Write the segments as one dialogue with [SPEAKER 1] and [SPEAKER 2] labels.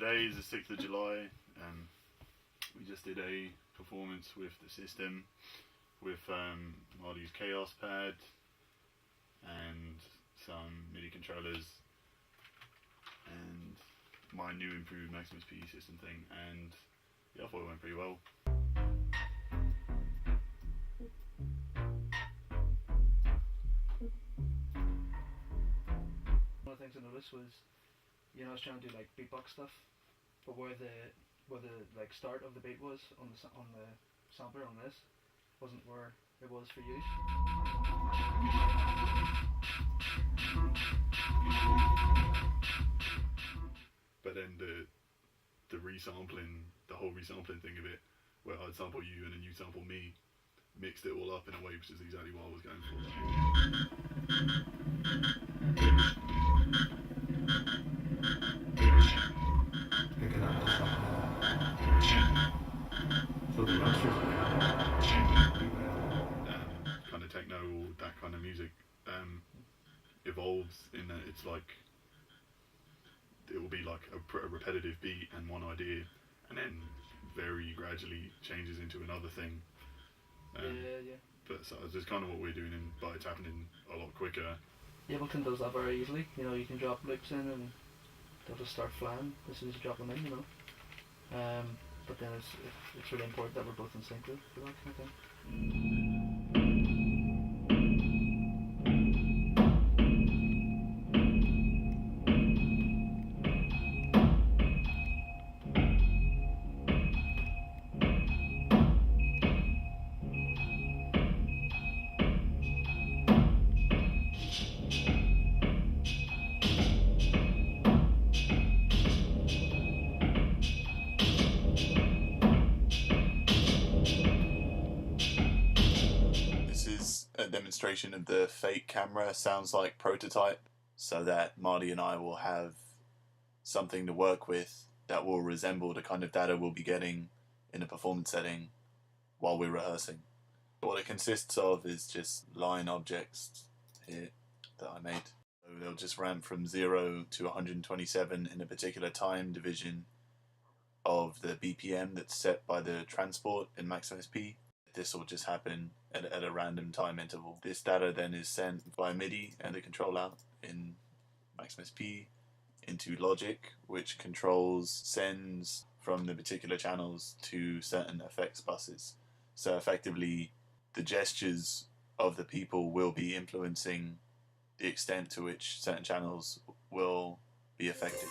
[SPEAKER 1] today is the 6th of July. We just did a performance with the system, with Marty's Chaos Pad and some MIDI controllers and my new improved Maximus P system thing, and yeah, I thought it went pretty well.
[SPEAKER 2] One of the things I noticed was, I was trying to do like beatbox stuff, but where the like start of the beat was on the sampler on this wasn't where it was for you.
[SPEAKER 1] But then the resampling, the whole resampling thing of it, where I'd sample you and then you sample me, mixed it all up in a way which is exactly what I was going for. Kind of techno, that kind of music evolves in that it's like, it will be like a repetitive beat and one idea, and then very gradually changes into another thing.
[SPEAKER 2] Yeah.
[SPEAKER 1] But so it's just kind of what we're doing, but it's happening a lot quicker.
[SPEAKER 2] Ableton does that very easily. You can drop loops in and they'll just start flying as soon as you drop them in. But then it's really important that we're both in sync for that kind of thing.
[SPEAKER 3] Demonstration of the fake camera sounds like prototype, so that Marty and I will have something to work with that will resemble the kind of data we'll be getting in a performance setting while we're rehearsing. What it consists of is just line objects here that I made. So they'll just ramp from 0 to 127 in a particular time division of the BPM that's set by the transport in Maximus P. This will just happen at a random time interval. This data then is sent by MIDI and a control out in Maximus P into Logic, which sends from the particular channels to certain effects buses. So effectively, the gestures of the people will be influencing the extent to which certain channels will be affected.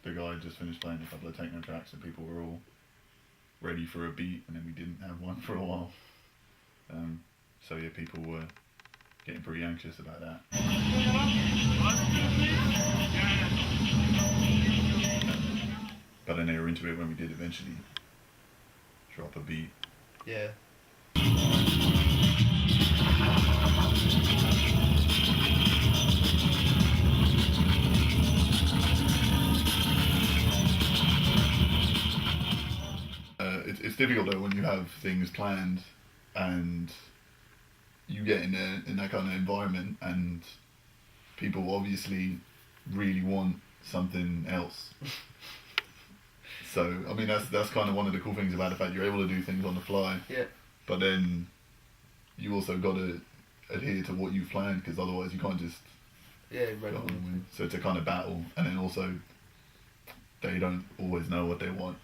[SPEAKER 1] the guy just finished playing a couple of techno tracks and people were all ready for a beat, and then we didn't have one for a while. So yeah, people were getting pretty anxious about that. But then they were into it when we did eventually drop a beat.
[SPEAKER 2] Yeah.
[SPEAKER 1] It's difficult though when you have things planned and you get in that kind of environment and people obviously really want something else. So I mean that's kind of one of the cool things about the fact you're able to do things on the fly.
[SPEAKER 2] Yeah.
[SPEAKER 1] But then you also got to adhere to what you've planned, because otherwise you can't just
[SPEAKER 2] Right.
[SPEAKER 1] go on and win. So it's a kind of battle, and then also they don't always know what they want.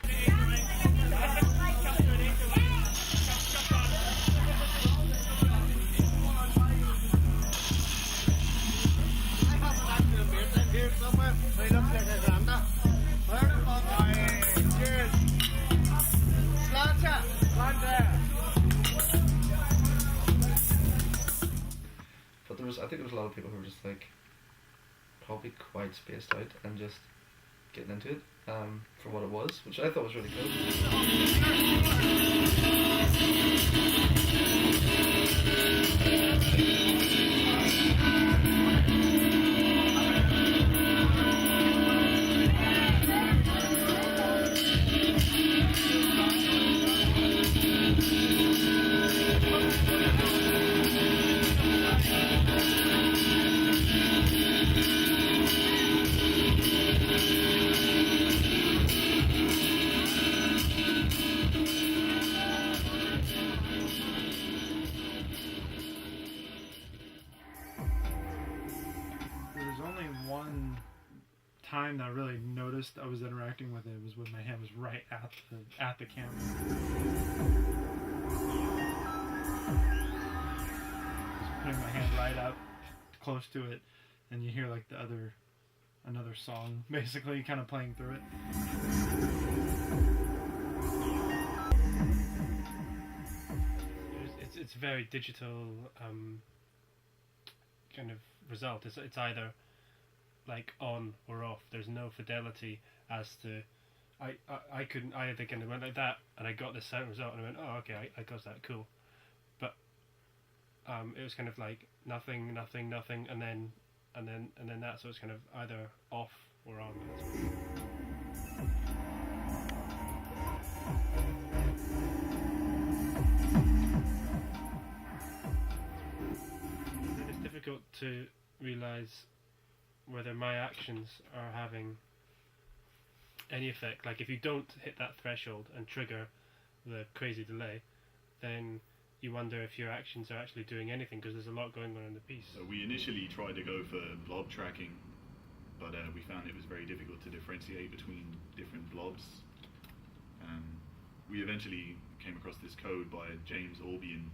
[SPEAKER 2] But I think there was a lot of people who were just like probably quite spaced out and just getting into it for what it was, which I thought was really
[SPEAKER 4] time that I really noticed I was interacting with it was when my hand was right at the camera. Just putting my hand right up close to it, and you hear like another song basically kind of playing through it. It's very digital kind of result. It's either like on or off. There's no fidelity as to I either kind of went like that and I got this sound result and I went, oh okay, I got that, cool. But it was kind of like nothing and then that, so it's kind of either off or on. It's difficult to realize whether my actions are having any effect. Like if you don't hit that threshold and trigger the crazy delay, then you wonder if your actions are actually doing anything, because there's a lot going on in the piece.
[SPEAKER 1] So we initially tried to go for blob tracking, but we found it was very difficult to differentiate between different blobs. We eventually came across this code by James Albion,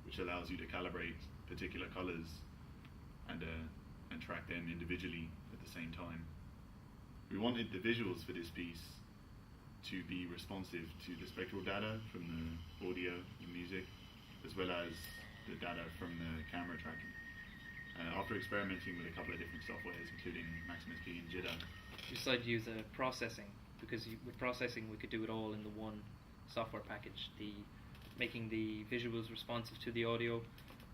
[SPEAKER 1] which allows you to calibrate particular colors and track them individually at the same time. We wanted the visuals for this piece to be responsive to the spectral data from the audio and music, as well as the data from the camera tracking. After experimenting with a couple of different softwares, including Maximus P and Jitter,
[SPEAKER 5] we decided to use processing, because with processing we could do it all in the one software package. Making the visuals responsive to the audio,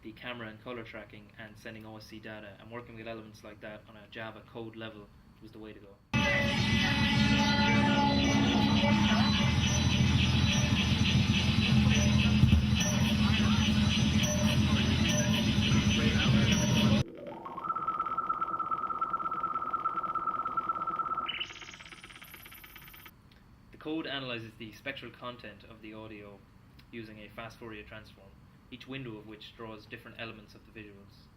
[SPEAKER 5] the camera and color tracking, and sending OSC data, and working with elements like that on a Java code level was the way to go. The code analyzes the spectral content of the audio using a fast Fourier transform, each window of which draws different elements of the visuals.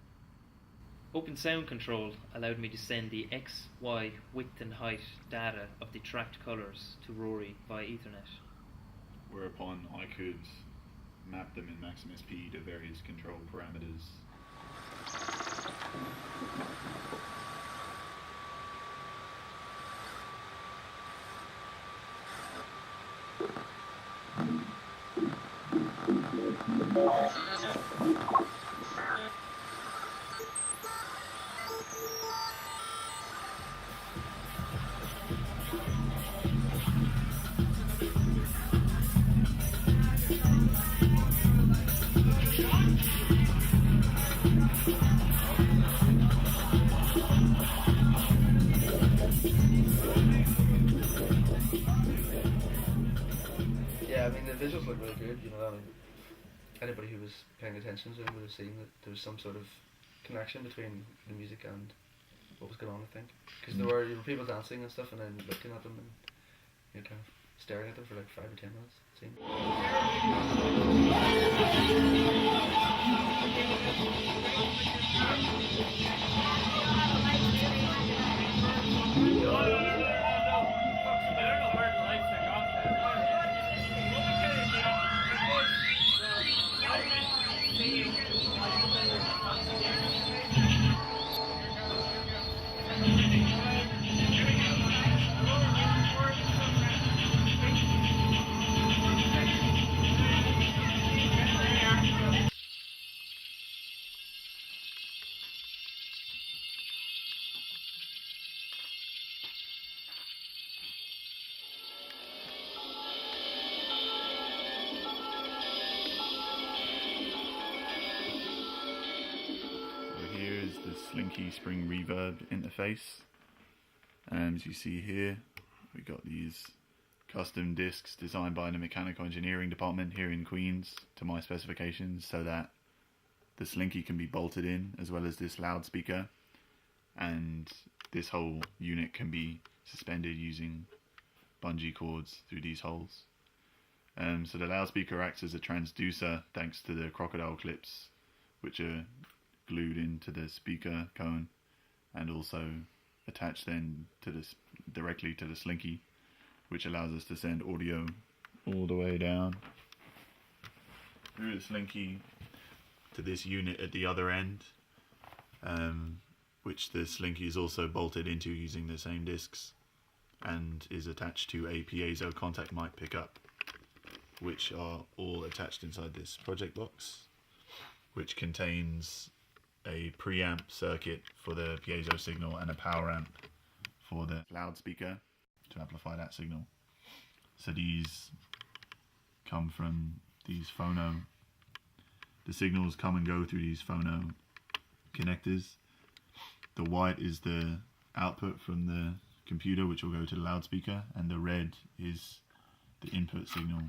[SPEAKER 5] Open Sound Control allowed me to send the X, Y, width and height data of the tracked colours to Rory via Ethernet.
[SPEAKER 1] whereupon I could map them in Maximus P to various control parameters.
[SPEAKER 2] Yeah, I mean the visuals look really good. You know, I mean, anybody who was paying attention to them would have seen that there was some sort of connection between the music and what was going on. I think because there were people dancing and stuff, and then looking at them and kind of staring at them for like 5 or 10 minutes. It seemed.
[SPEAKER 1] Here is the Slinky Spring Reverb interface, and as you see here, we got these custom discs designed by the mechanical engineering department here in Queens to my specifications, so that the Slinky can be bolted in, as well as this loudspeaker, and this whole unit can be suspended using bungee cords through these holes. So the loudspeaker acts as a transducer thanks to the crocodile clips, which are glued into the speaker cone and also attached then to this directly to the Slinky, which allows us to send audio all the way down through the Slinky to this unit at the other end, which the Slinky is also bolted into using the same discs and is attached to a piezo contact mic pickup, which are all attached inside this project box, which contains a preamp circuit for the piezo signal and a power amp for the loudspeaker to amplify that signal. So these come from these phono. The signals come and go through these phono connectors. The white is the output from the computer, which will go to the loudspeaker, and the red is the input signal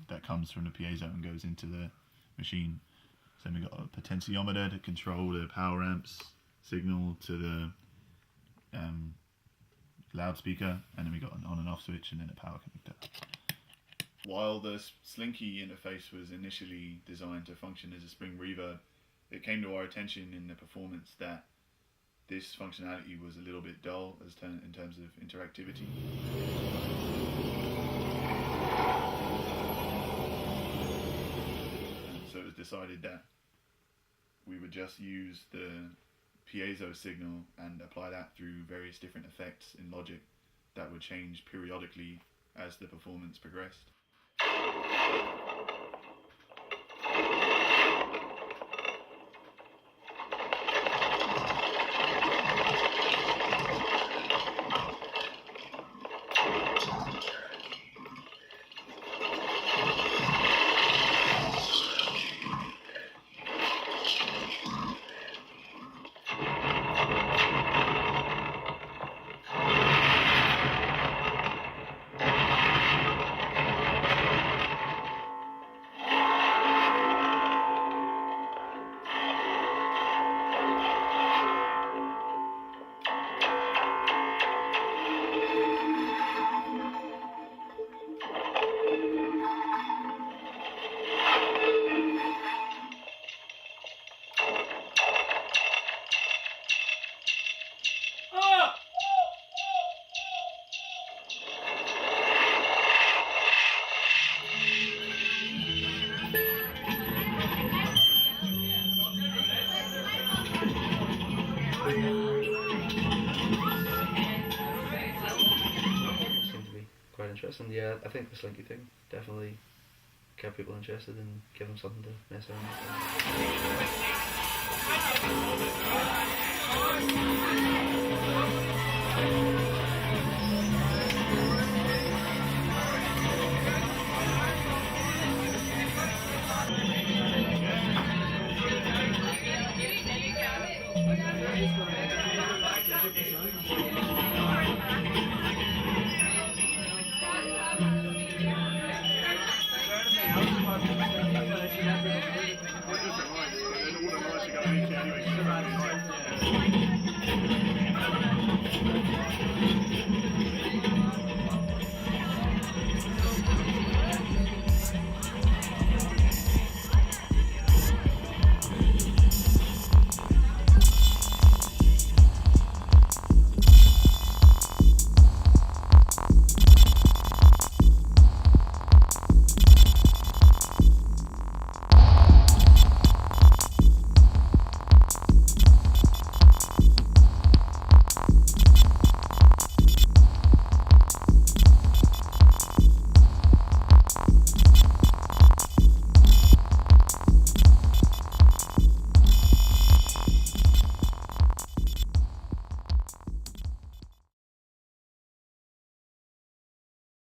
[SPEAKER 1] that comes from the piezo and goes into the machine. So then we've got a potentiometer to control the power amps signal to the loudspeaker, and then we got an on and off switch and then a power connector. While the Slinky interface was initially designed to function as a spring reverb, it came to our attention in the performance that this functionality was a little bit dull in terms of interactivity. So it was decided that we would just use the piezo signal and apply that through various different effects in Logic that would change periodically as the performance progressed.
[SPEAKER 2] quite interesting. Yeah, I think the Slinky thing definitely kept people interested and gave them something to mess around with.